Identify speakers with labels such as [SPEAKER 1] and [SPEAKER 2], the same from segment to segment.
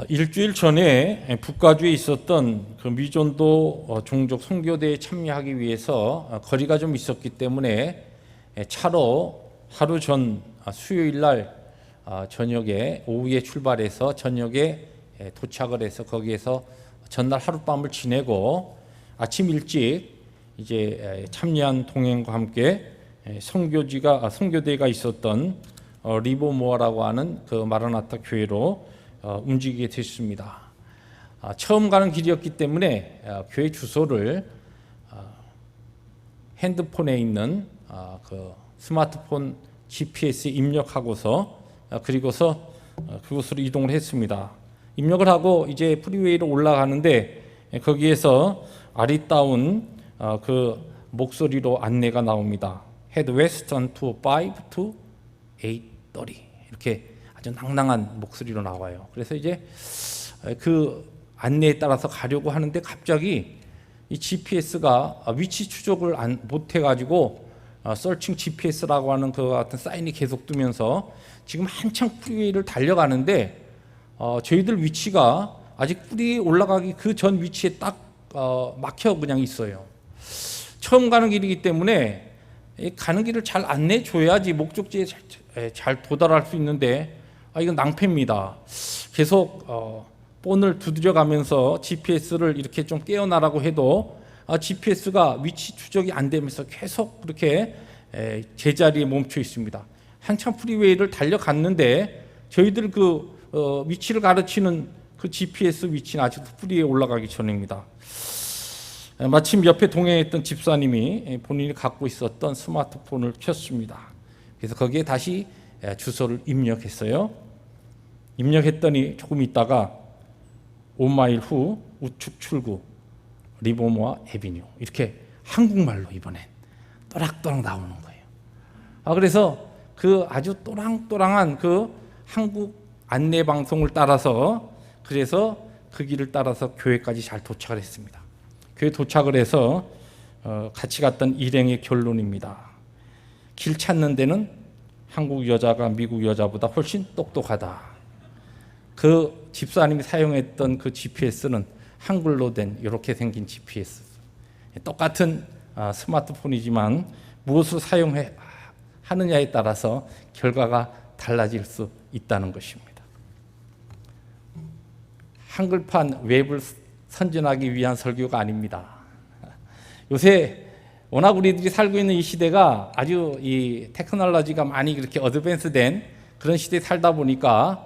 [SPEAKER 1] 일주일 전에 북가주에 있었던 그 미존도 종족 선교대에 참여하기 위해서 거리가 좀 있었기 때문에 차로 하루 전 수요일 날 저녁에 오후에 출발해서 저녁에 도착을 해서 거기에서 전날 하룻밤을 지내고 아침 일찍 이제 참여한 동행과 함께 선교대가 있었던 리버모어라고 하는 그 마라나타 교회로 움직이게 됐습니다. 처음 가는 길이었기 때문에 교회 주소를 핸드폰에 있는 그 스마트폰 GPS에 입력하고서 그리고서 그곳으로 이동을 했습니다. 입력을 하고 이제 프리웨이로 올라가는데 거기에서 아리따운 그 목소리로 안내가 나옵니다. Head west on to 5 to 8:30 이렇게 아주 낭낭한 목소리로 나와요. 그래서 이제 그 안내에 따라서 가려고 하는데 갑자기 이 GPS가 위치 추적을 못 해가지고 서칭 GPS라고 하는 그 같은 사인이 계속 뜨면서 지금 한창 프리웨이를 달려가는데 저희들 위치가 아직 프리웨이 올라가기 그 전 위치에 딱 막혀 그냥 있어요. 처음 가는 길이기 때문에 가는 길을 잘 안내해 줘야지 목적지에 잘 도달할 수 있는데 이건 낭패입니다. 계속 본을 두드려가면서 GPS를 이렇게 좀 깨어나라고 해도 GPS가 위치 추적이 안 되면서 계속 그렇게 제자리에 멈춰 있습니다. 한참 프리웨이를 달려갔는데 저희들 그 위치를 가르치는 그 GPS 위치는 아직도 프리웨이에 올라가기 전입니다. 마침 옆에 동행했던 집사님이 본인이 갖고 있었던 스마트폰을 켰습니다. 그래서 거기에 다시 주소를 입력했어요. 입력했더니 조금 있다가 5마일 후 우측 출구 리버모어 애비뉴 이렇게 한국말로 이번엔 또락또락 나오는 거예요. 그래서 그 아주 또랑또랑한 그 한국 안내 방송을 따라서 그래서 그 길을 따라서 교회까지 잘 도착을 했습니다. 교회 도착을 해서 같이 갔던 일행의 결론입니다. 길 찾는 데는 한국 여자가 미국 여자보다 훨씬 똑똑하다. 그 집사님이 사용했던 그 GPS는 한글로 된 이렇게 생긴 GPS. 똑같은 스마트폰이지만 무엇을 사용하느냐에 따라서 결과가 달라질 수 있다는 것입니다. 한글판 웹을 선전하기 위한 설교가 아닙니다. 요새 워낙 우리들이 살고 있는 이 시대가 아주 이 테크놀로지가 많이 그렇게 어드밴스된 그런 시대에 살다 보니까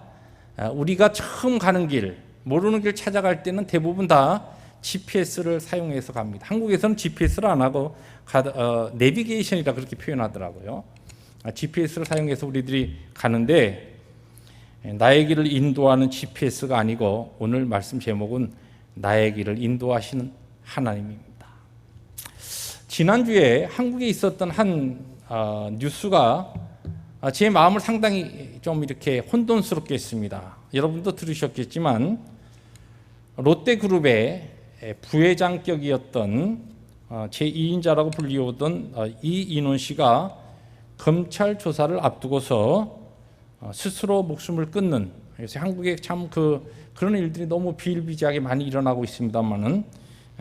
[SPEAKER 1] 우리가 처음 가는 길, 모르는 길 찾아갈 때는 대부분 다 GPS를 사용해서 갑니다. 한국에서는 GPS를 안 하고 내비게이션이라 그렇게 표현하더라고요. GPS를 사용해서 우리들이 가는데 나의 길을 인도하는 GPS가 아니고 오늘 말씀 제목은 나의 길을 인도하시는 하나님입니다. 지난주에 한국에 있었던 한 뉴스가 제 마음을 상당히 좀 이렇게 혼돈스럽게 했습니다. 여러분도 들으셨겠지만 롯데그룹의 부회장격이었던 제2인자라고 불리우던 이인원 씨가 검찰 조사를 앞두고서 스스로 목숨을 끊는, 그래서 한국에 참 그런 일들이 너무 비일비재하게 많이 일어나고 있습니다만은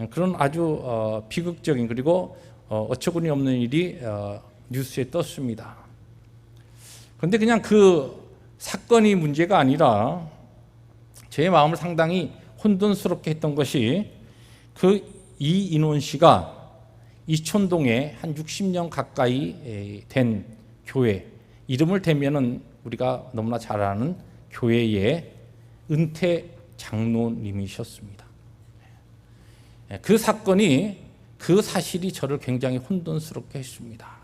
[SPEAKER 1] 그런 아주 비극적인 그리고 어처구니 없는 일이 뉴스에 떴습니다. 그런데 그냥 그 사건이 문제가 아니라 제 마음을 상당히 혼돈스럽게 했던 것이 그 이인원 씨가 이촌동에 한 60년 가까이 된 교회, 이름을 대면은 우리가 너무나 잘 아는 교회의 은퇴 장로님이셨습니다. 그 사건이, 그 사실이 저를 굉장히 혼돈스럽게 했습니다.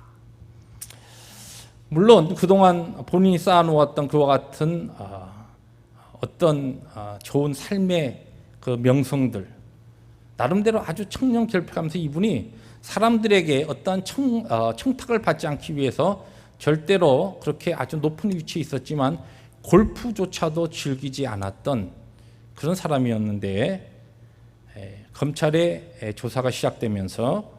[SPEAKER 1] 물론 그동안 본인이 쌓아놓았던 그와 같은 어떤 좋은 삶의 그 명성들, 나름대로 아주 청렴결핍하면서 이분이 사람들에게 어떤 청탁을 받지 않기 위해서 절대로 그렇게 아주 높은 위치에 있었지만 골프조차도 즐기지 않았던 그런 사람이었는데 검찰의 조사가 시작되면서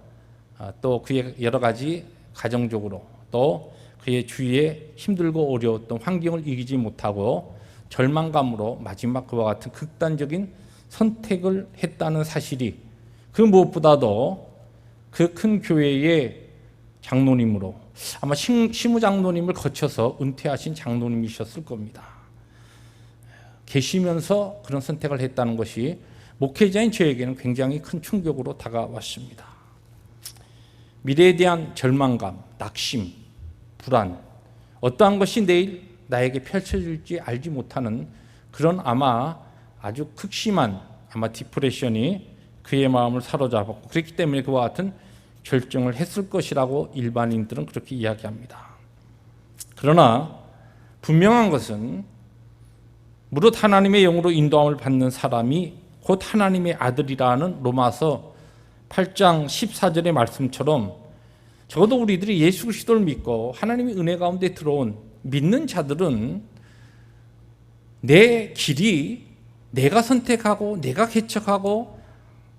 [SPEAKER 1] 또 그의 여러 가지 가정적으로 또 그의 주위에 힘들고 어려웠던 환경을 이기지 못하고 절망감으로 마지막 그와 같은 극단적인 선택을 했다는 사실이 그 무엇보다도 그 큰 교회의 장로님으로 아마 시무장로님을 거쳐서 은퇴하신 장로님이셨을 겁니다. 계시면서 그런 선택을 했다는 것이 목회자인 저에게는 굉장히 큰 충격으로 다가왔습니다. 미래에 대한 절망감, 낙심, 불안, 어떠한 것이 내일 나에게 펼쳐질지 알지 못하는 그런 아마 아주 극심한 아마 디프레션이 그의 마음을 사로잡았고 그렇기 때문에 그와 같은 결정을 했을 것이라고 일반인들은 그렇게 이야기합니다. 그러나 분명한 것은 무릇 하나님의 영으로 인도함을 받는 사람이 곧 하나님의 아들이라는 로마서 8장 14절의 말씀처럼 적어도 우리들이 예수 그리스도를 믿고 하나님의 은혜 가운데 들어온 믿는 자들은 내 길이 내가 선택하고 내가 개척하고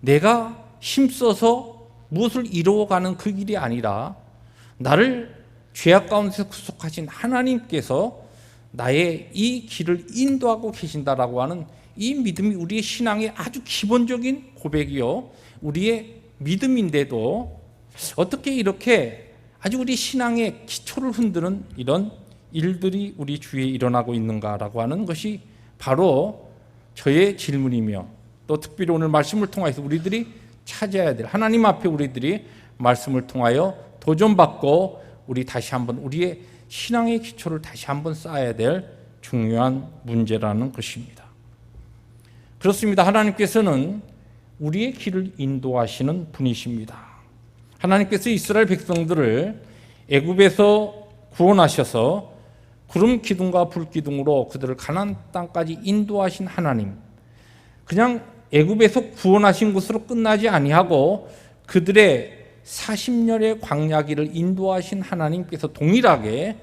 [SPEAKER 1] 내가 힘써서 무엇을 이루어가는 그 길이 아니라 나를 죄악 가운데서 구속하신 하나님께서 나의 이 길을 인도하고 계신다라고 하는 이 믿음이 우리의 신앙의 아주 기본적인 고백이요 우리의 믿음인데도 어떻게 이렇게 아주 우리 신앙의 기초를 흔드는 이런 일들이 우리 주위에 일어나고 있는가라고 하는 것이 바로 저의 질문이며 또 특별히 오늘 말씀을 통해서 우리들이 찾아야 될 하나님 앞에 우리들이 말씀을 통하여 도전받고 우리 다시 한번 우리의 신앙의 기초를 다시 한번 쌓아야 될 중요한 문제라는 것입니다. 그렇습니다. 하나님께서는 우리의 길을 인도하시는 분이십니다. 하나님께서 이스라엘 백성들을 애굽에서 구원하셔서 구름 기둥과 불 기둥으로 그들을 가나안 땅까지 인도하신 하나님, 그냥 애굽에서 구원하신 것으로 끝나지 아니하고 그들의 40년의 광야길을 인도하신 하나님께서 동일하게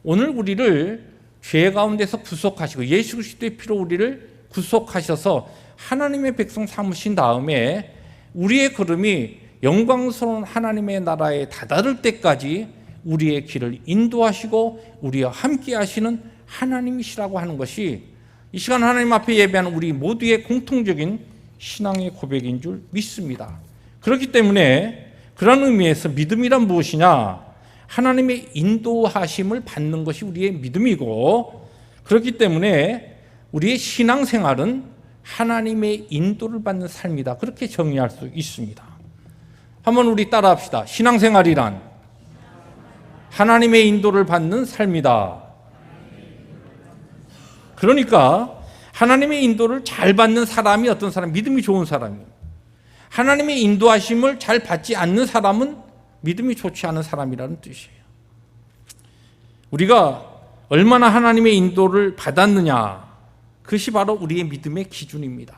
[SPEAKER 1] 오늘 우리를 죄 가운데서 구속하시고 예수 그리스도의 피로 우리를 구속하셔서 하나님의 백성 삼으신 다음에 우리의 걸음이 영광스러운 하나님의 나라에 다다를 때까지 우리의 길을 인도하시고 우리와 함께 하시는 하나님이시라고 하는 것이 이 시간 하나님 앞에 예배하는 우리 모두의 공통적인 신앙의 고백인 줄 믿습니다. 그렇기 때문에 그런 의미에서 믿음이란 무엇이냐? 하나님의 인도하심을 받는 것이 우리의 믿음이고 그렇기 때문에 우리의 신앙생활은 하나님의 인도를 받는 삶이다. 그렇게 정의할 수 있습니다. 한번 우리 따라합시다. 신앙생활이란 하나님의 인도를 받는 삶이다. 그러니까 하나님의 인도를 잘 받는 사람이 어떤 사람? 믿음이 좋은 사람이에요. 하나님의 인도하심을 잘 받지 않는 사람은 믿음이 좋지 않은 사람이라는 뜻이에요. 우리가 얼마나 하나님의 인도를 받았느냐, 그것이 바로 우리의 믿음의 기준입니다.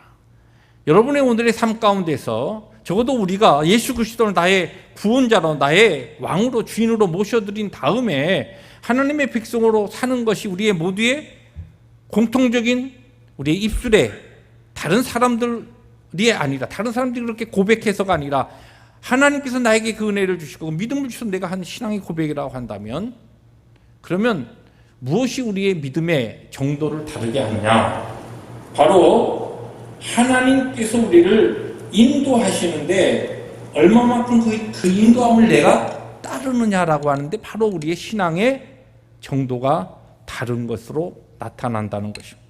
[SPEAKER 1] 여러분의 오늘의 삶 가운데서 적어도 우리가 예수 그리스도를 나의 구원자로 나의 왕으로 주인으로 모셔드린 다음에 하나님의 백성으로 사는 것이 우리의 모두의 공통적인 우리의 입술에 다른 사람들이 아니라 다른 사람들이 그렇게 고백해서가 아니라 하나님께서 나에게 그 은혜를 주시고 믿음을 주셔서 내가 한 신앙의 고백이라고 한다면 그러면 무엇이 우리의 믿음의 정도를 다르게 하느냐? 바로 하나님께서 우리를 인도하시는데 얼마만큼 그 인도함을 내가 따르느냐라고 하는데 바로 우리의 신앙의 정도가 다른 것으로 나타난다는 것입니다.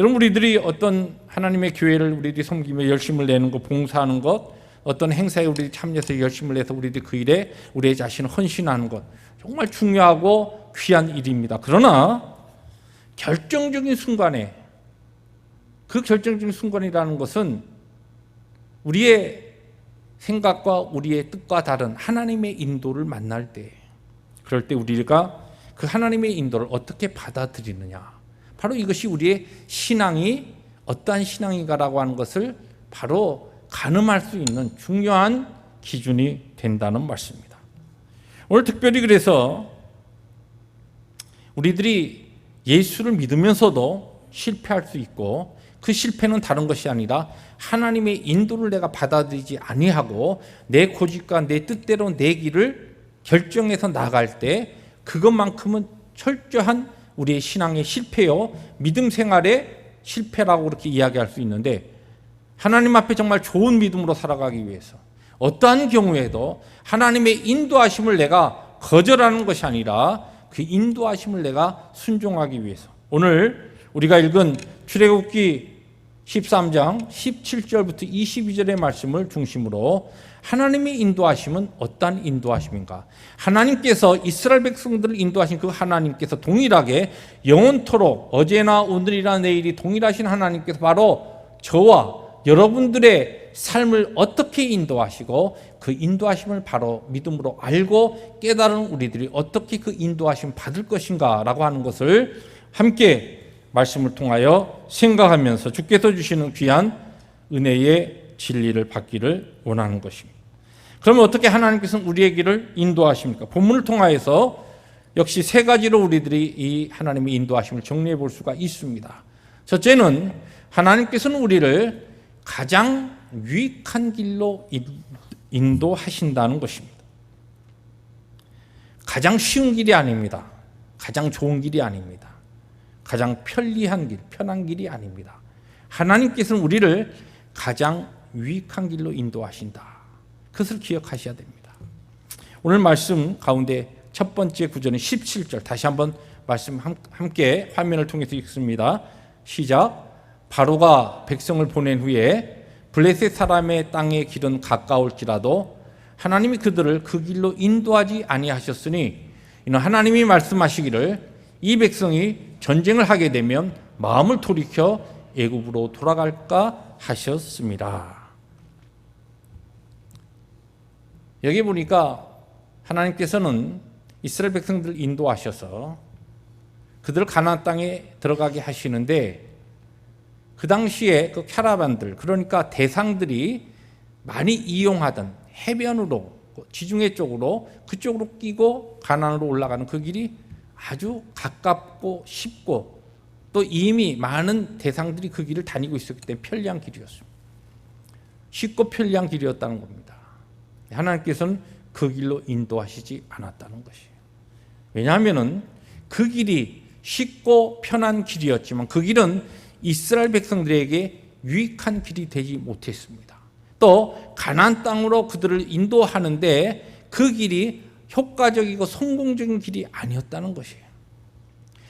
[SPEAKER 1] 여러분 우리들이 어떤 하나님의 교회를 우리들이 섬기며 열심을 내는 것, 봉사하는 것, 어떤 행사에 우리들이 참여해서 열심을 내서 우리들이 그 일에 우리의 자신을 헌신하는 것 정말 중요하고 귀한 일입니다. 그러나 결정적인 순간에 그 결정적인 순간이라는 것은 우리의 생각과 우리의 뜻과 다른 하나님의 인도를 만날 때 그럴 때 우리가 그 하나님의 인도를 어떻게 받아들이느냐 바로 이것이 우리의 신앙이 어떠한 신앙인가라고 하는 것을 바로 가늠할 수 있는 중요한 기준이 된다는 말씀입니다. 오늘 특별히 그래서 우리들이 예수를 믿으면서도 실패할 수 있고 그 실패는 다른 것이 아니라 하나님의 인도를 내가 받아들이지 아니하고 내 고집과 내 뜻대로 내 길을 결정해서 나갈 때 그것만큼은 철저한 우리의 신앙의 실패요, 믿음 생활의 실패라고 그렇게 이야기할 수 있는데, 하나님 앞에 정말 좋은 믿음으로 살아가기 위해서 어떠한 경우에도 하나님의 인도하심을 내가 거절하는 것이 아니라 그 인도하심을 내가 순종하기 위해서, 오늘 우리가 읽은 출애굽기 13장 17절부터 22절의 말씀을 중심으로 하나님의 인도하심은 어떠한 인도하심인가? 하나님께서 이스라엘 백성들을 인도하신 그 하나님께서 동일하게 영원토록 어제나 오늘이나 내일이 동일하신 하나님께서 바로 저와 여러분들의 삶을 어떻게 인도하시고 그 인도하심을 바로 믿음으로 알고 깨달은 우리들이 어떻게 그 인도하심 받을 것인가 라고 하는 것을 함께 말씀을 통하여 생각하면서 주께서 주시는 귀한 은혜의 진리를 받기를 원하는 것입니다. 그러면 어떻게 하나님께서는 우리의 길을 인도하십니까? 본문을 통하여서 역시 세 가지로 우리들이 이 하나님의 인도하심을 정리해 볼 수가 있습니다. 첫째는 하나님께서는 우리를 가장 유익한 길로 인도하신다는 것입니다. 가장 쉬운 길이 아닙니다. 가장 좋은 길이 아닙니다. 가장 편리한 길, 편한 길이 아닙니다. 하나님께서는 우리를 가장 유익한 길로 인도하신다. 그것을 기억하셔야 됩니다. 오늘 말씀 가운데 첫 번째 구절은 17절, 다시 한번 말씀 함께 화면을 통해서 읽습니다. 시작. 바로가 백성을 보낸 후에 블레셋 사람의 땅의 길은 가까울지라도 하나님이 그들을 그 길로 인도하지 아니하셨으니, 이는 하나님이 말씀하시기를 이 백성이 전쟁을 하게 되면 마음을 돌이켜 애굽으로 돌아갈까 하셨습니다. 여기 보니까 하나님께서는 이스라엘 백성들을 인도하셔서 그들을 가나안 땅에 들어가게 하시는데, 그 당시에 그 캐러반들, 그러니까 대상들이 많이 이용하던 해변으로, 지중해 쪽으로, 그쪽으로 끼고 가나안으로 올라가는 그 길이 아주 가깝고 쉽고 또 이미 많은 대상들이 그 길을 다니고 있었기 때문에 편리한 길이었습니다. 쉽고 편리한 길이었다는 겁니다. 하나님께서는 그 길로 인도하시지 않았다는 것이에요. 왜냐하면 그 길이 쉽고 편한 길이었지만 그 길은 이스라엘 백성들에게 유익한 길이 되지 못했습니다. 또 가나안 땅으로 그들을 인도하는데 그 길이 효과적이고 성공적인 길이 아니었다는 것이에요.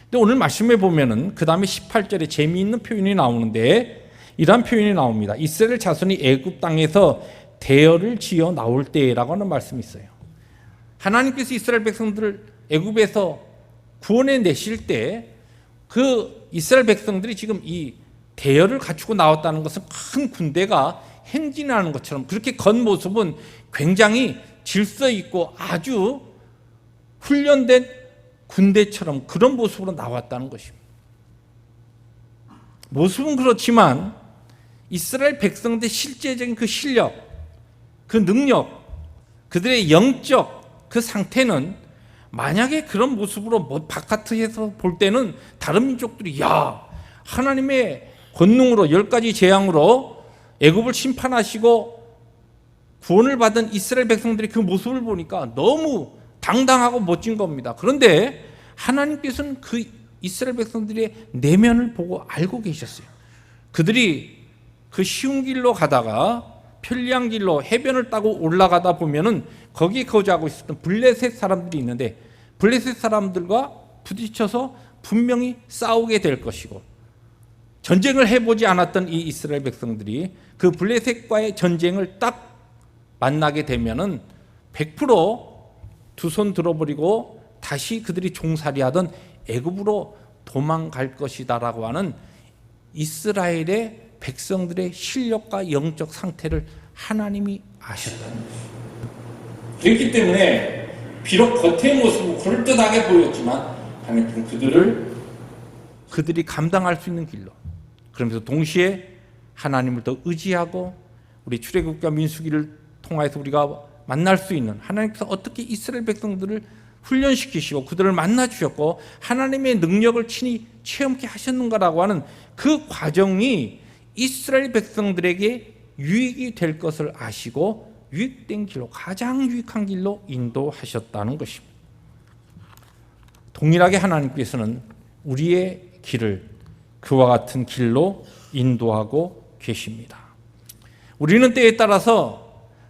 [SPEAKER 1] 근데 오늘 말씀에 보면은 그 다음에 18절에 재미있는 표현이 나오는데 이러한 표현이 나옵니다. 이스라엘 자손이 애굽 땅에서 대열을 지어 나올 때라고 하는 말씀이 있어요. 하나님께서 이스라엘 백성들을 애굽에서 구원해 내실 때 그 이스라엘 백성들이 지금 이 대열을 갖추고 나왔다는 것은 큰 군대가 행진하는 것처럼, 그렇게 겉모습은 굉장히 질서 있고 아주 훈련된 군대처럼 그런 모습으로 나왔다는 것입니다. 모습은 그렇지만 이스라엘 백성들의 실제적인 그 실력, 그 능력, 그들의 영적 그 상태는 만약에 그런 모습으로 바깥에서 볼 때는 다른 민족들이 야, 하나님의 권능으로 10가지 재앙으로 애굽을 심판하시고 구원을 받은 이스라엘 백성들의 그 모습을 보니까 너무 당당하고 멋진 겁니다. 그런데 하나님께서는 그 이스라엘 백성들의 내면을 보고 알고 계셨어요. 그들이 그 쉬운 길로 가다가 편리한 길로 해변을 따고 올라가다 보면은 거기에 거주하고 있었던 블레셋 사람들이 있는데 블레셋 사람들과 부딪혀서 분명히 싸우게 될 것이고, 전쟁을 해보지 않았던 이 이스라엘 백성들이 그 블레셋과의 전쟁을 딱 만나게 되면은 100% 두 손 들어버리고 다시 그들이 종살이하던 애굽으로 도망갈 것이다라고 하는 이스라엘의 백성들의 실력과 영적 상태를 하나님이 아셨다는 것이에요. 그렇기 때문에 비록 겉의 모습은 그럴듯하게 보였지만 하나님께서는 그들이 감당할 수 있는 길로, 그러면서 동시에 하나님을 더 의지하고 우리 출애굽과 민수기를 통해서 우리가 만날 수 있는, 하나님께서 어떻게 이스라엘 백성들을 훈련시키시고 그들을 만나 주셨고 하나님의 능력을 친히 체험케 하셨는가라고 하는 그 과정이 이스라엘 백성들에게 유익이 될 것을 아시고 유익된 길로, 가장 유익한 길로 인도하셨다는 것입니다. 동일하게 하나님께서는 우리의 길을 그와 같은 길로 인도하고 계십니다. 우리는 때에 따라서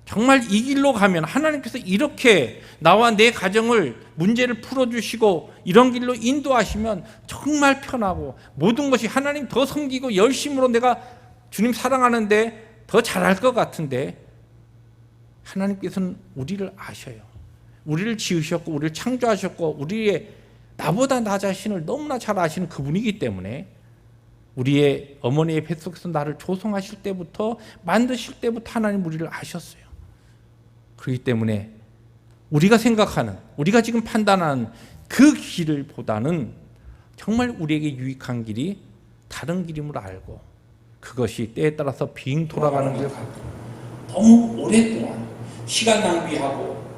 [SPEAKER 1] 정말 이 길로 가면 하나님께서 이렇게 나와 내 가정을 문제를 풀어주시고 이런 길로 인도하시면 정말 편하고 모든 것이 하나님 더 섬기고 열심으로 내가 주님 사랑하는데 더 잘할 것 같은데 하나님께서는 우리를 아셔요. 우리를 지으셨고 우리를 창조하셨고 우리의 나보다 나 자신을 너무나 잘 아시는 그분이기 때문에 우리의 어머니의 뱃속에서 나를 조성하실 때부터 만드실 때부터 하나님 우리를 아셨어요. 그렇기 때문에 우리가 생각하는 우리가 지금 판단하는 그 길을 보다는 정말 우리에게 유익한 길이 다른 길임을 알고 그것이 때에 따라서 빙 돌아가는 길을 가고 너무 오랫동안 시간 낭비하고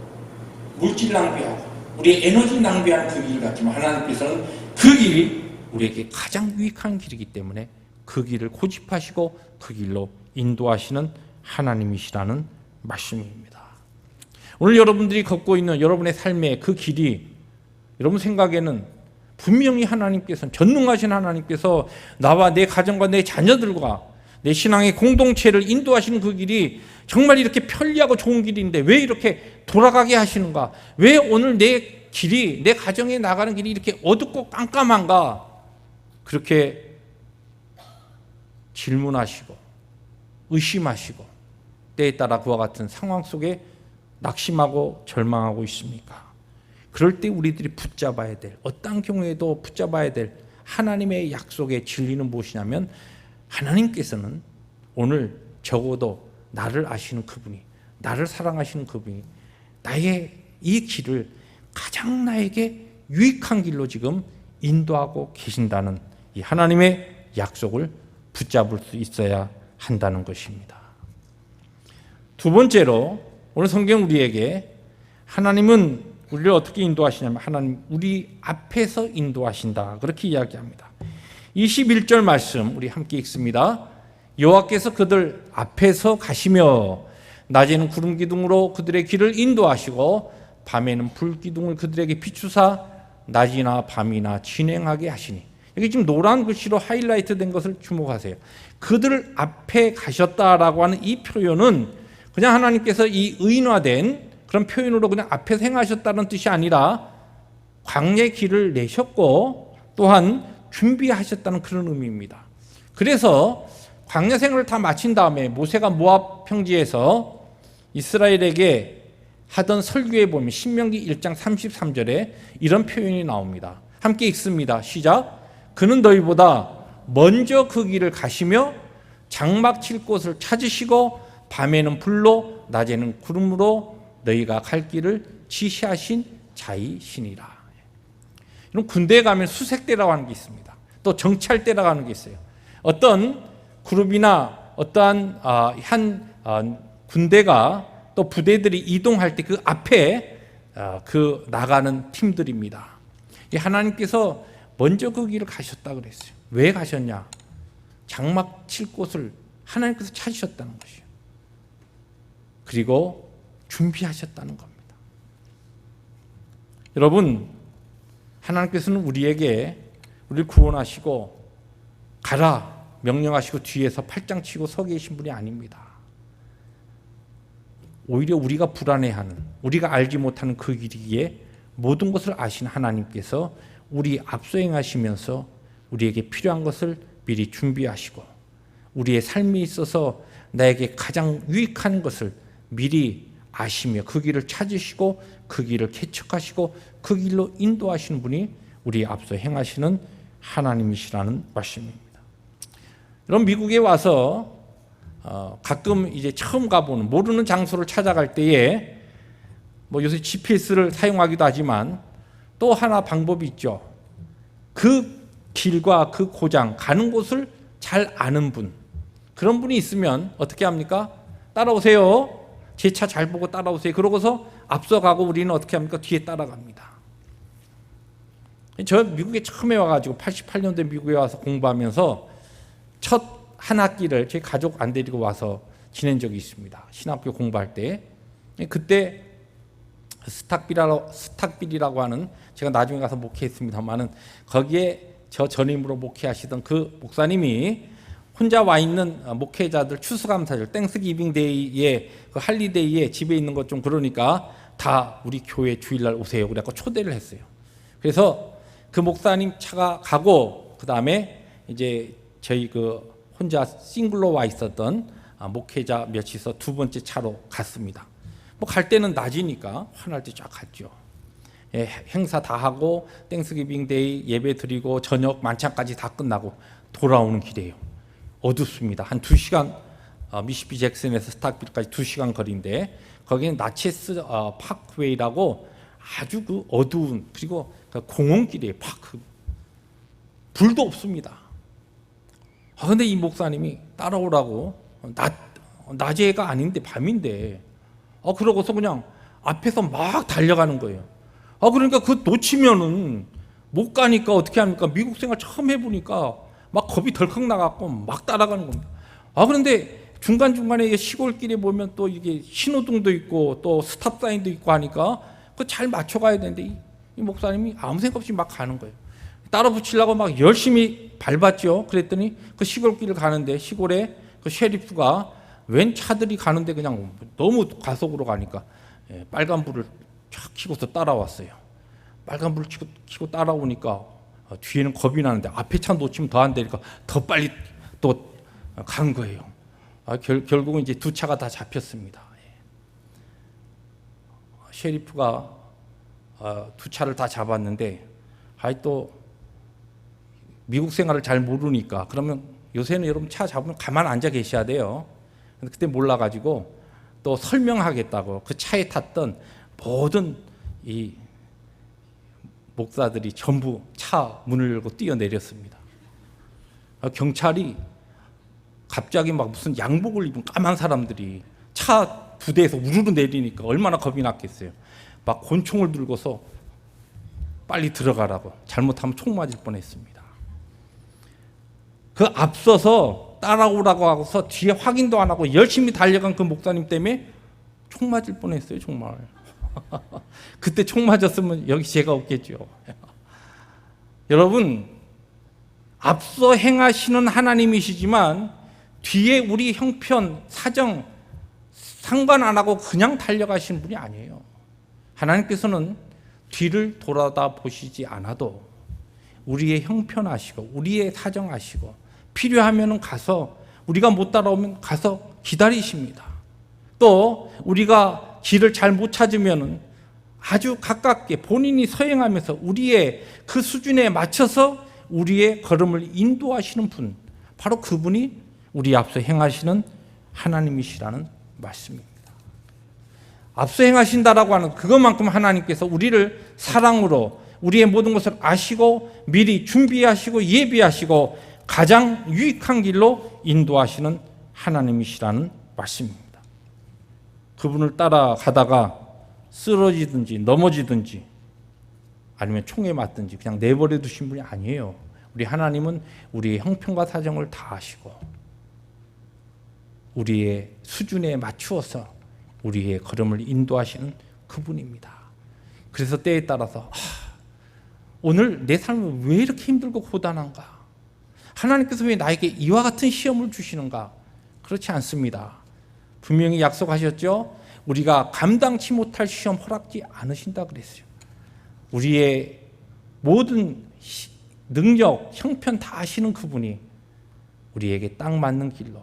[SPEAKER 1] 물질 낭비하고 우리의 에너지 낭비하는 그 길 같지만 하나님께서는 그 길이 우리에게 가장 유익한 길이기 때문에 그 길을 고집하시고 그 길로 인도하시는 하나님이시라는 말씀입니다. 오늘 여러분들이 걷고 있는 여러분의 삶의 그 길이 여러분 생각에는 분명히 하나님께서는 전능하신 하나님께서 나와 내 가정과 내 자녀들과 내 신앙의 공동체를 인도하시는 그 길이 정말 이렇게 편리하고 좋은 길인데 왜 이렇게 돌아가게 하시는가? 왜 오늘 내 길이 내 가정에 나가는 길이 이렇게 어둡고 깜깜한가? 그렇게 질문하시고 의심하시고 때에 따라 그와 같은 상황 속에 낙심하고 절망하고 있습니까? 그럴 때 우리들이 붙잡아야 될 어떤 경우에도 붙잡아야 될 하나님의 약속의 진리는 무엇이냐면 하나님께서는 오늘 적어도 나를 아시는 그분이 나를 사랑하시는 그분이 나의 이 길을 가장 나에게 유익한 길로 지금 인도하고 계신다는 이 하나님의 약속을 붙잡을 수 있어야 한다는 것입니다. 두 번째로 오늘 성경 우리에게 하나님은 우리를 어떻게 인도하시냐면 하나님 우리 앞에서 인도하신다 그렇게 이야기합니다. 21절 말씀 우리 함께 읽습니다. 여호와께서 그들 앞에서 가시며 낮에는 구름 기둥으로 그들의 길을 인도하시고 밤에는 불 기둥을 그들에게 비추사 낮이나 밤이나 진행하게 하시니 여기 지금 노란 글씨로 하이라이트 된 것을 주목하세요. 그들 앞에 가셨다라고 하는 이 표현은 그냥 하나님께서 이 의인화된 그런 표현으로 그냥 앞에서 행하셨다는 뜻이 아니라 광야의 길을 내셨고 또한 준비하셨다는 그런 의미입니다. 그래서 광야 생활을 다 마친 다음에 모세가 모압 평지에서 이스라엘에게 하던 설교에 보면 신명기 1장 33절에 이런 표현이 나옵니다. 함께 읽습니다. 시작. 그는 너희보다 먼저 그 길을 가시며 장막 칠 곳을 찾으시고 밤에는 불로 낮에는 구름으로 너희가 갈 길을 지시하신 자이시니라. 이런 군대에 가면 수색대라고 하는 게 있습니다. 또 정찰대라고 하는 게 있어요. 어떤 그룹이나 어떠한 군대가 또 부대들이 이동할 때 그 앞에 그 나가는 팀들입니다. 하나님께서 먼저 그 길을 가셨다 그랬어요. 왜 가셨냐? 장막 칠 곳을 하나님께서 찾으셨다는 것이에요. 그리고 준비하셨다는 겁니다. 여러분, 하나님께서는 우리에게 우리를 구원하시고 가라 명령하시고 뒤에서 팔짱 치고 서 계신 분이 아닙니다. 오히려 우리가 불안해하는 우리가 알지 못하는 그 길이기에 모든 것을 아신 하나님께서 우리 앞서 행하시면서 우리에게 필요한 것을 미리 준비하시고 우리의 삶에 있어서 나에게 가장 유익한 것을 미리 아시며 그 길을 찾으시고 그 길을 개척하시고 그 길로 인도하시는 분이 우리 앞서 행하시는 하나님이시라는 말씀입니다. 여러분 미국에 와서 가끔 이제 처음 가보는 모르는 장소를 찾아갈 때에 뭐 요새 GPS를 사용하기도 하지만 또 하나 방법이 있죠. 그 길과 그 고장 가는 곳을 잘 아는 분 그런 분이 있으면 어떻게 합니까? 따라오세요. 제 차 잘 보고 따라오세요. 그러고서 앞서가고 우리는 어떻게 합니까? 뒤에 따라갑니다. 저 미국에 처음에 와가지고 88년도에 미국에 와서 공부하면서 첫 한 학기를 제 가족 안 데리고 와서 지낸 적이 있습니다. 신학교 공부할 때. 그때 스탁빌이라고 하는 제가 나중에 가서 목회했습니다만은 거기에 저 전임으로 목회하시던 그 목사님이 혼자 와 있는 목회자들 추수감사절 땡스기빙 데이에 그 할리데이에 집에 있는 것 좀 그러니까 다 우리 교회 주일날 오세요. 그래갖고 초대를 했어요. 그래서 그 목사님 차가 가고 그 다음에 이제 저희 그 혼자 싱글로 와 있었던 목회자 몇이서 두 번째 차로 갔습니다. 뭐 갈 때는 낮이니까 환할 때 쫙 갔죠. 예, 행사 다 하고 땡스기빙 데이 예배 드리고 저녁 만찬까지 다 끝나고 돌아오는 길이에요. 어둡습니다. 한 2시간 미시피 잭슨에서 스타크빌까지 2시간 거리인데 거기는 나체스 파크웨이라고 아주 그 어두운 그리고 그 공원길이에요. 파크 불도 없습니다. 근데 이 목사님이 따라오라고 낮에가 아닌데 밤인데 그러고서 그냥 앞에서 막 달려가는 거예요. 그러니까 그 놓치면은 못 가니까 어떻게 합니까? 미국 생활 처음 해보니까 막 겁이 덜컥 나갖고 막 따라가는 겁니다. 그런데 중간중간에 시골길에 보면 또 이게 신호등도 있고 또 스탑 사인도 있고 하니까 그 잘 맞춰가야 되는데 이 목사님이 아무 생각 없이 막 가는 거예요. 따라 붙이려고 막 열심히 밟았죠. 그랬더니 그 시골길을 가는데 시골에 그 셰리프가 웬 차들이 가는데 그냥 너무 과속으로 가니까 빨간불을 쫙 켜고서 따라왔어요. 빨간불을 켜고 따라오니까 뒤에는 겁이 나는데 앞에 차 놓치면 더 안 되니까 더 빨리 또 간 거예요. 결국은 이제 두 차가 다 잡혔습니다. 셰리프가 두 차를 다 잡았는데 또 미국 생활을 잘 모르니까 그러면 요새는 여러분 차 잡으면 가만 앉아 계셔야 돼요. 그때 몰라가지고 또 설명하겠다고 그 차에 탔던 모든 이 목사들이 전부 차 문을 열고 뛰어내렸습니다. 경찰이 갑자기 막 무슨 양복을 입은 까만 사람들이 차 부대에서 우르르 내리니까 얼마나 겁이 났겠어요. 막 권총을 들고서 빨리 들어가라고 잘못하면 총 맞을 뻔했습니다. 그 앞서서 따라오라고 하고서 뒤에 확인도 안 하고 열심히 달려간 그 목사님 때문에 총 맞을 뻔했어요. 정말. 그때 총 맞았으면 여기 제가 없겠죠. 여러분, 앞서 행하시는 하나님이시지만 뒤에 우리 형편, 사정 상관 안 하고 그냥 달려가시는 분이 아니에요. 하나님께서는 뒤를 돌아다 보시지 않아도 우리의 형편 아시고 우리의 사정 아시고 필요하면 가서 우리가 못 따라오면 가서 기다리십니다. 또 우리가 길을 잘 못 찾으면 아주 가깝게 본인이 서행하면서 우리의 그 수준에 맞춰서 우리의 걸음을 인도하시는 분, 바로 그분이 우리 앞서 행하시는 하나님이시라는 말씀입니다. 앞서 행하신다라고 하는 그것만큼 하나님께서 우리를 사랑으로 우리의 모든 것을 아시고 미리 준비하시고 예비하시고 가장 유익한 길로 인도하시는 하나님이시라는 말씀입니다. 그분을 따라가다가 쓰러지든지 넘어지든지 아니면 총에 맞든지 그냥 내버려 두신 분이 아니에요. 우리 하나님은 우리의 형편과 사정을 다 아시고 우리의 수준에 맞추어서 우리의 걸음을 인도하시는 그분입니다. 그래서 때에 따라서 오늘 내 삶은 왜 이렇게 힘들고 고단한가? 하나님께서 왜 나에게 이와 같은 시험을 주시는가? 그렇지 않습니다. 분명히 약속하셨죠? 우리가 감당치 못할 시험 허락지 않으신다 그랬어요. 우리의 모든 능력, 형편 다 아시는 그분이 우리에게 딱 맞는 길로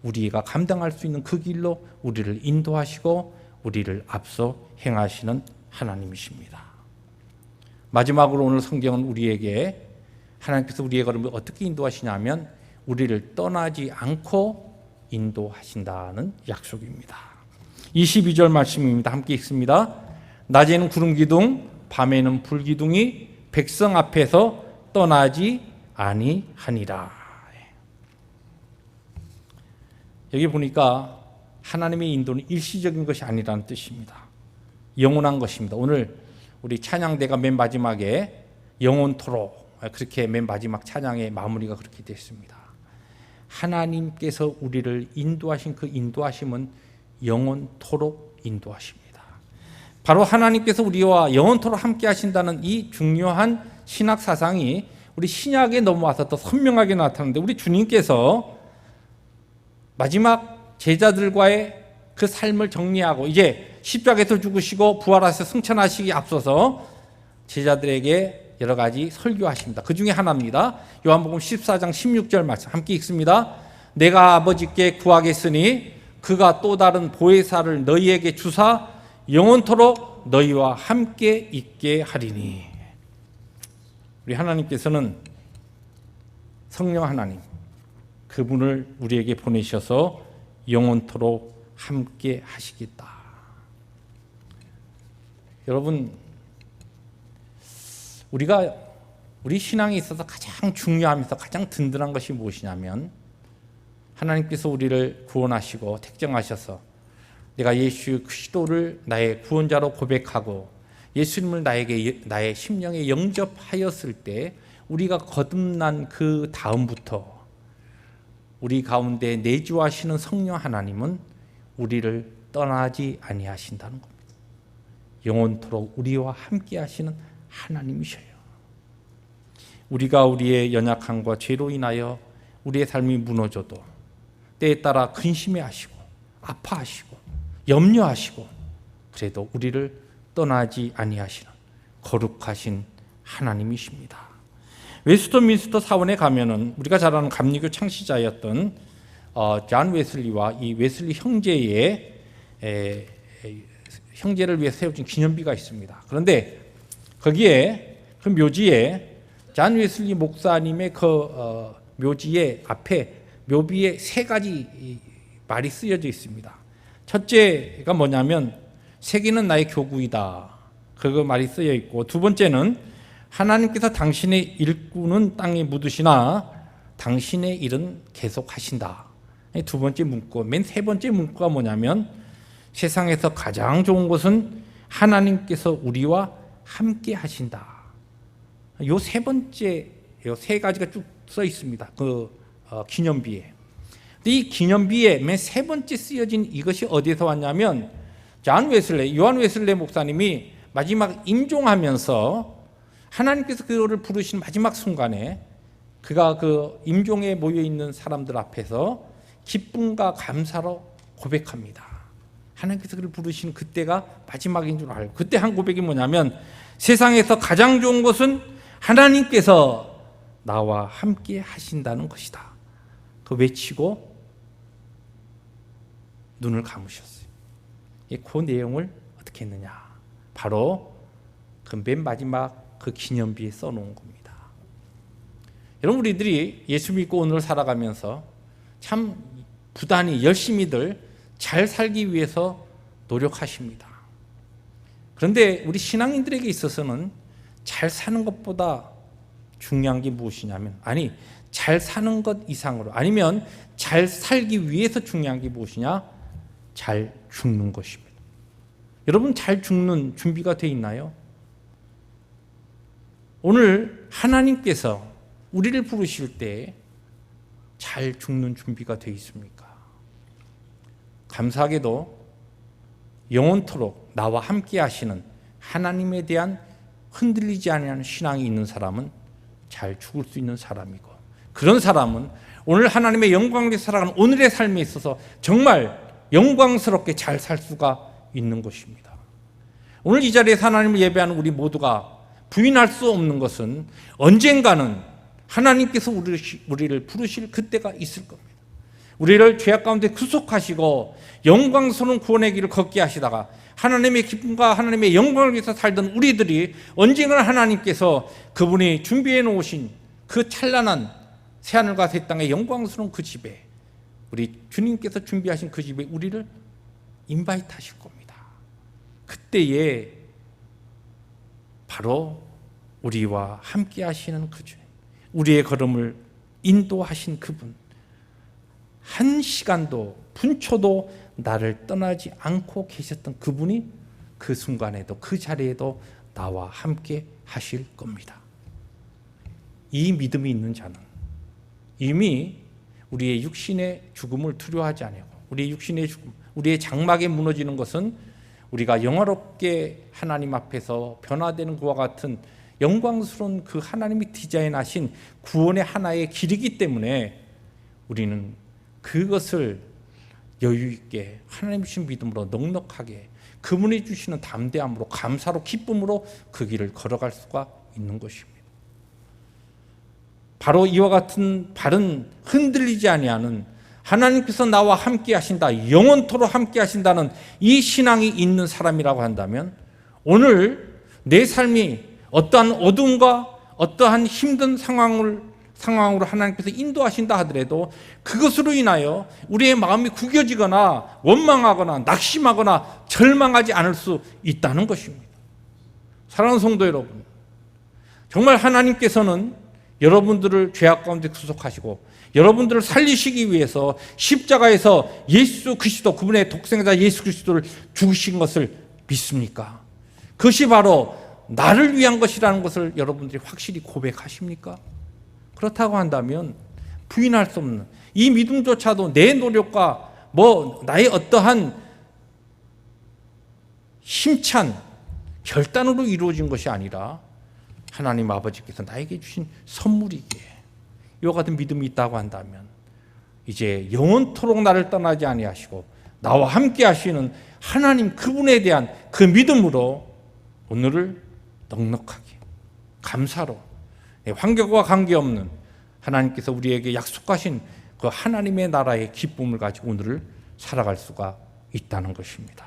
[SPEAKER 1] 우리가 감당할 수 있는 그 길로 우리를 인도하시고 우리를 앞서 행하시는 하나님이십니다. 마지막으로 오늘 성경은 우리에게 하나님께서 우리의 걸음을 어떻게 인도하시냐면 우리를 떠나지 않고 인도하신다는 약속입니다. 22절 말씀입니다. 함께 읽습니다. 낮에는 구름 기둥, 밤에는 불 기둥이 백성 앞에서 떠나지 아니하니라. 여기 보니까 하나님의 인도는 일시적인 것이 아니라는 뜻입니다. 영원한 것입니다. 오늘 우리 찬양대가 맨 마지막에 영원토록 그렇게 맨 마지막 찬양의 마무리가 그렇게 됐습니다. 하나님께서 우리를 인도하신 그 인도하심은 영원토록 인도하십니다. 바로 하나님께서 우리와 영원토록 함께 하신다는 이 중요한 신학 사상이 우리 신약에 넘어와서 더 선명하게 나타나는데 우리 주님께서 마지막 제자들과의 그 삶을 정리하고 이제 십자가에서 죽으시고 부활하셔서 승천하시기 앞서서 제자들에게 여러 가지 설교하십니다. 그 중에 하나입니다. 요한복음 14장 16절 말씀 함께 읽습니다. 내가 아버지께 구하겠으니 그가 또 다른 보혜사를 너희에게 주사 영원토록 너희와 함께 있게 하리니. 우리 하나님께서는 성령 하나님, 그분을 우리에게 보내셔서 영원토록 함께 하시겠다. 여러분, 우리 신앙에 있어서 가장 중요하면서 가장 든든한 것이 무엇이냐면 하나님께서 우리를 구원하시고 택정하셔서 내가 예수 그리스도를 나의 구원자로 고백하고 예수님을 나의 심령에 영접하였을 때 우리가 거듭난 그 다음부터 우리 가운데 내주하시는 성령 하나님은 우리를 떠나지 아니하신다는 겁니다. 영원토록 우리와 함께 하시는 하나님이셔요. 우리가 우리의 연약함과 죄로 인하여 우리의 삶이 무너져도 때에 따라 근심해하시고 아파하시고 염려하시고 그래도 우리를 떠나지 아니하시는 거룩하신 하나님이십니다. 웨스트민스터 사원에 가면은 우리가 잘 아는 감리교 창시자였던 존 웨슬리와 이 웨슬리 형제의 형제를 위해 세워진 기념비가 있습니다. 그런데 거기에 그 묘지에 존 웨슬리 목사님의 그 묘지의 앞에 묘비에 세 가지 말이 쓰여져 있습니다. 첫째가 뭐냐면 세계는 나의 교구이다. 그 말이 쓰여 있고 두 번째는 하나님께서 당신의 일꾼은 땅에 묻으시나 당신의 일은 계속하신다. 두 번째 문구, 맨 세 번째 문구가 뭐냐면 세상에서 가장 좋은 것은 하나님께서 우리와 함께 하신다. 요 세 번째, 요 세 가지가 쭉 써 있습니다. 그 기념비에. 이 기념비에 맨 세 번째 쓰여진 이것이 어디서 왔냐면 요한 웨슬레 목사님이 마지막 임종하면서 하나님께서 그를 부르신 마지막 순간에 그가 그 임종에 모여 있는 사람들 앞에서 기쁨과 감사로 고백합니다. 하나님께서 그를 부르신 그때가 마지막인 줄 알고 그때 한 고백이 뭐냐면 세상에서 가장 좋은 것은 하나님께서 나와 함께 하신다는 것이다. 그 외치고 눈을 감으셨어요. 그 내용을 어떻게 했느냐? 바로 그 맨 마지막 그 기념비에 써놓은 겁니다. 여러분 우리들이 예수 믿고 오늘 살아가면서 참 부단히 열심히들 잘 살기 위해서 노력하십니다. 그런데 우리 신앙인들에게 있어서는 잘 사는 것보다 중요한 게 무엇이냐면 잘 사는 것 이상으로 아니면 잘 살기 위해서 중요한 게 무엇이냐? 잘 죽는 것입니다. 여러분 잘 죽는 준비가 되어 있나요? 오늘 하나님께서 우리를 부르실 때 잘 죽는 준비가 되어 있습니까? 감사하게도 영원토록 나와 함께 하시는 하나님에 대한 흔들리지 않는 신앙이 있는 사람은 잘 죽을 수 있는 사람이고 그런 사람은 오늘 하나님의 영광을 살아가는 오늘의 삶에 있어서 정말 영광스럽게 잘 살 수가 있는 것입니다. 오늘 이 자리에서 하나님을 예배하는 우리 모두가 부인할 수 없는 것은 언젠가는 하나님께서 우리를 부르실 그때가 있을 겁니다. 우리를 죄악 가운데 구속하시고 영광스러운 구원의 길을 걷게 하시다가 하나님의 기쁨과 하나님의 영광을 위해서 살던 우리들이 언젠가 하나님께서 그분이 준비해 놓으신 그 찬란한 새하늘과 새 땅의 영광스러운 그 집에 우리 주님께서 준비하신 그 집에 우리를 인바이트 하실 겁니다. 그때에 바로 우리와 함께 하시는 그 주님, 우리의 걸음을 인도하신 그분, 한 시간도 분초도 나를 떠나지 않고 계셨던 그분이 그 순간에도 그 자리에도 나와 함께 하실 겁니다. 이 믿음이 있는 자는 이미 우리의 육신의 죽음을 두려워하지 않고 우리의 육신의 죽음, 우리의 장막에 무너지는 것은 우리가 영화롭게 하나님 앞에서 변화되는 그와 같은 영광스러운 그 하나님이 디자인하신 구원의 하나의 길이기 때문에 우리는 그것을 여유 있게 하나님 주신 믿음으로 넉넉하게 그분이 주시는 담대함으로 감사로 기쁨으로 그 길을 걸어갈 수가 있는 것입니다. 바로 이와 같은 바른 흔들리지 아니하는 하나님께서 나와 함께 하신다, 영원토록 함께 하신다는 이 신앙이 있는 사람이라고 한다면 오늘 내 삶이 어떠한 어둠과 어떠한 힘든 상황으로 하나님께서 인도하신다 하더라도 그것으로 인하여 우리의 마음이 구겨지거나 원망하거나 낙심하거나 절망하지 않을 수 있다는 것입니다. 사랑하는 성도 여러분, 정말 하나님께서는 여러분들을 죄악 가운데 구속하시고 여러분들을 살리시기 위해서 십자가에서 예수 그리스도, 그분의 독생자 예수 그리스도를 죽으신 것을 믿습니까? 그것이 바로 나를 위한 것이라는 것을 여러분들이 확실히 고백하십니까? 그렇다고 한다면 부인할 수 없는 이 믿음조차도 내 노력과 나의 어떠한 힘찬 결단으로 이루어진 것이 아니라 하나님 아버지께서 나에게 주신 선물이기에 이와 같은 믿음이 있다고 한다면 이제 영원토록 나를 떠나지 아니하시고 나와 함께 하시는 하나님 그분에 대한 그 믿음으로 오늘을 넉넉하게 감사로 환경과 관계없는 하나님께서 우리에게 약속하신 그 하나님의 나라의 기쁨을 가지고 오늘을 살아갈 수가 있다는 것입니다.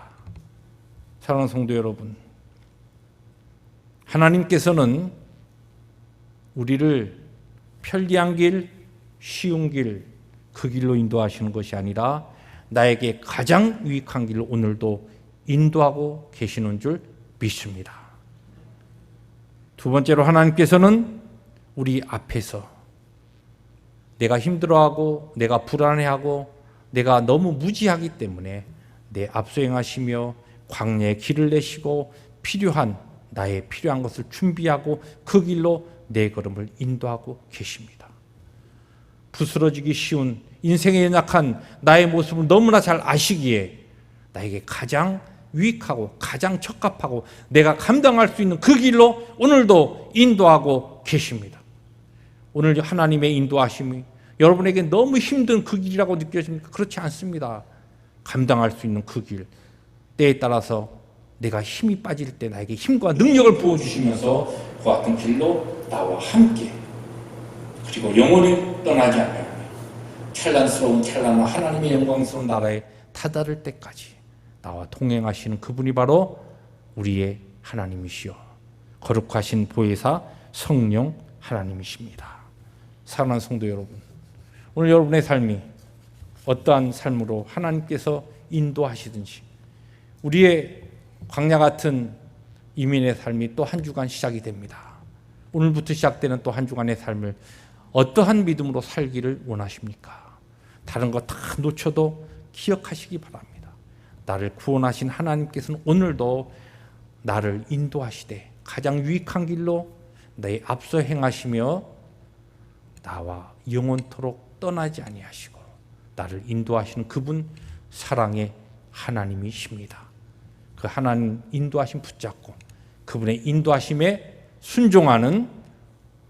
[SPEAKER 1] 사랑하는 성도 여러분, 하나님께서는 우리를 편리한 길, 쉬운 길, 그 길로 인도하시는 것이 아니라 나에게 가장 유익한 길로 오늘도 인도하고 계시는 줄 믿습니다. 두 번째로 하나님께서는 우리 앞에서 내가 힘들어하고 내가 불안해하고 내가 너무 무지하기 때문에 내 앞서 행하시며 광야의 길을 내시고 나의 필요한 것을 준비하고 그 길로 내 걸음을 인도하고 계십니다. 부스러지기 쉬운 인생에 연약한 나의 모습을 너무나 잘 아시기에 나에게 가장 유익하고 가장 적합하고 내가 감당할 수 있는 그 길로 오늘도 인도하고 계십니다. 오늘 하나님의 인도하심이 여러분에게 너무 힘든 그 길이라고 느껴집니까? 그렇지 않습니다. 감당할 수 있는 그 길, 때에 따라서 내가 힘이 빠질 때 나에게 힘과 능력을 부어주시면서 그 같은 길로 나와 함께 그리고 영원히 떠나지 않으며 찬란한 하나님의 영광스러운 나라에 다다를 때까지 나와 동행하시는 그분이 바로 우리의 하나님이시여 거룩하신 보혜사 성령 하나님이십니다. 사랑하는 성도 여러분, 오늘 여러분의 삶이 어떠한 삶으로 하나님께서 인도하시든지 우리의 광야 같은 이민의 삶이 또 한 주간 시작이 됩니다. 오늘부터 시작되는 또 한 주간의 삶을 어떠한 믿음으로 살기를 원하십니까? 다른 거 다 놓쳐도 기억하시기 바랍니다. 나를 구원하신 하나님께서는 오늘도 나를 인도하시되 가장 유익한 길로 내 앞서 행하시며 나와 영원토록 떠나지 아니하시고 나를 인도하시는 그분 사랑의 하나님이십니다. 그 하나님 인도하심 붙잡고 그분의 인도하심에 순종하는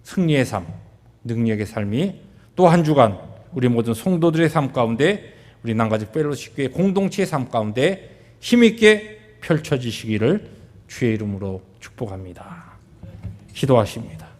[SPEAKER 1] 승리의 삶, 능력의 삶이 또 한 주간 우리 모든 성도들의 삶 가운데 우리 남가지 펠로시교회 공동체의 삶 가운데 힘있게 펼쳐지시기를 주의 이름으로 축복합니다. 기도하십니다.